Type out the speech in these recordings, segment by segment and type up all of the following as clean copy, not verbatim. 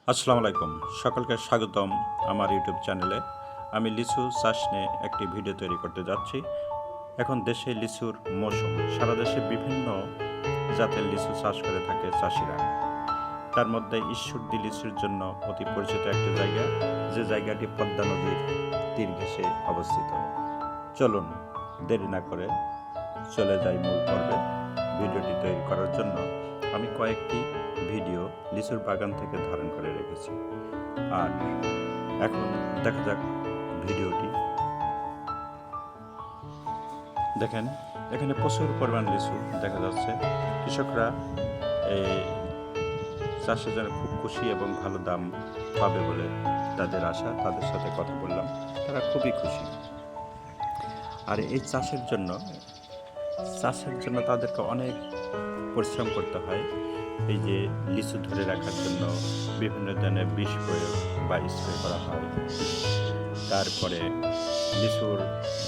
আসসালামু আলাইকুম, সকলকে স্বাগতম আমার ইউটিউব চ্যানেলে। আমি লিচু চাষ নিয়ে একটি ভিডিও তৈরি করতে যাচ্ছি। এখন দেশে লিচুর মৌসুম, সারা দেশে বিভিন্ন জাতের লিচু চাষ করে থাকে চাষিরা। তার মধ্যে ঈশ্বরদী লিচুর জন্য অতি পরিচিত একটি জায়গা, যে জায়গাটি পদ্মা নদীর তীর ঘেঁষে অবস্থিত। চলুন দেরি না করে চলে যাই মূল পর্বে। ভিডিওটি তৈরি করার জন্য আমি কয়েকটি ভিডিও লিচুর বাগান থেকে ধারণ করে রেখেছি। আর এখন দেখা যাক ভিডিওটি। দেখেন, এখানে প্রচুর পরিমাণ লিচু দেখা যাচ্ছে। কৃষকরা এই চাষের জন্য খুব খুশি এবং ভালো দাম পাবে বলে তাদের আশা। তাদের সাথে কথা বললাম, তারা খুবই খুশি। আর এই চাষের জন্য তাদেরকে অনেক পরিশ্রম করতে হয়। এই যে লিচু ধরে রাখার জন্য বিভিন্ন ধরনের বিষ প্রয়োগ বা স্প্রে করা হয়। তারপরে লিচুর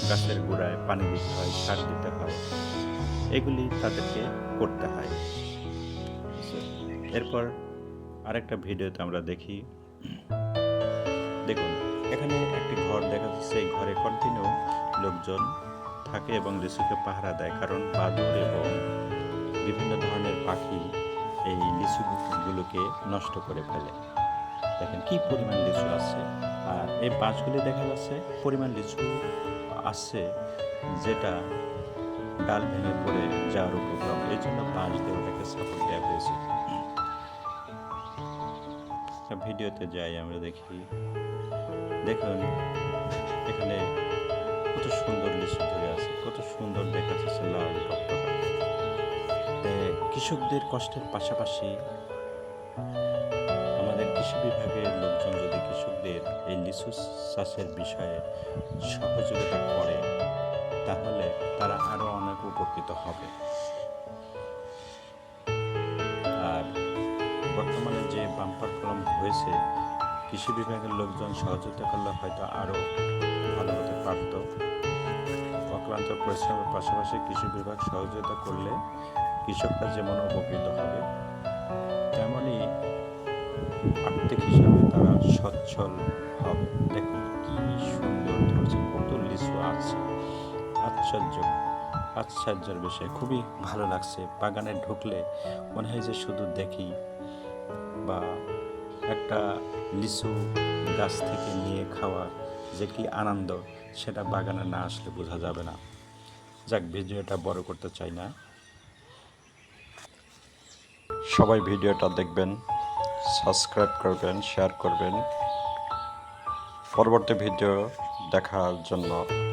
গাছের গোড়ায় পানি দিতে হয়, সার দিতে হয়, এগুলি তাদেরকে করতে হয়। এরপর আরেকটা ভিডিওতে আমরা দেখি, দেখুন এখানে একটি ঘর দেখা যাচ্ছে। এই ঘরে কন্টিনিউ লোকজন থাকে এবং লিচুকে পাহারা দেয়, কারণ বাদুড় এবং বিভিন্ন ধরনের পাখি এই লিচুগুলোকে নষ্ট করে ফেলে। দেখেন কি পরিমাণ লিচু আছে। আর এই বাঁশগুলি দেখা যাচ্ছে পরিমাণ লিচু আছে, যেটা ডাল ভেঙে পড়ে যাওয়ার উপক্রম। এই জন্য বাঁশ দিয়ে ওটাকে সাপোর্ট দেওয়া হয়েছে। ভিডিওতে যাই, আমরা দেখি। দেখুন এখানে কত সুন্দর লিচু ধরে আছে, কত সুন্দর দেখা যাচ্ছে, লাল টকটকা। কৃষকদের কষ্টের পাশাপাশি আমাদের কৃষি বিভাগের লোকজন যদি কৃষকদের এই লিচু চাষের বিষয়ে সহযোগিতা করে, তাহলে তারা আরো অনেক উপকৃত হবে। আর বর্তমানে যে বাম্পার ফলন হয়েছে, কৃষি বিভাগের লোকজন সহযোগিতা করলে হয়তো আরো ভালো হতে পারত। অক্লান্ত পরিশ্রমের পাশাপাশি কৃষি বিভাগ সহযোগিতা করলে কৃষকরা যেমন উপকৃত হবে, তেমনই আর্থিক হিসাবে তারা সচ্ছল হবে। দেখুন কি সুন্দর ধরছে, কত লিচু আছে, আশ্চর্যের বিষয়। খুবই ভালো লাগছে। বাগানে ঢুকলে মনে হয় যে শুধু দেখি, বা একটা লিচু গাছ থেকে নিয়ে খাওয়া যে কি আনন্দ, সেটা বাগানে না আসলে বোঝা যাবে না। যাক, ভিডিওটা বড় করতে চাই না। সবাই ভিডিওটা দেখবেন, সাবস্ক্রাইব করবেন, শেয়ার করবেন। পরবর্তী ভিডিও দেখার জন্য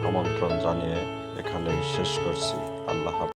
আমন্ত্রণ জানিয়ে এখানেই শেষ করছি। আল্লাহ হাফেজ।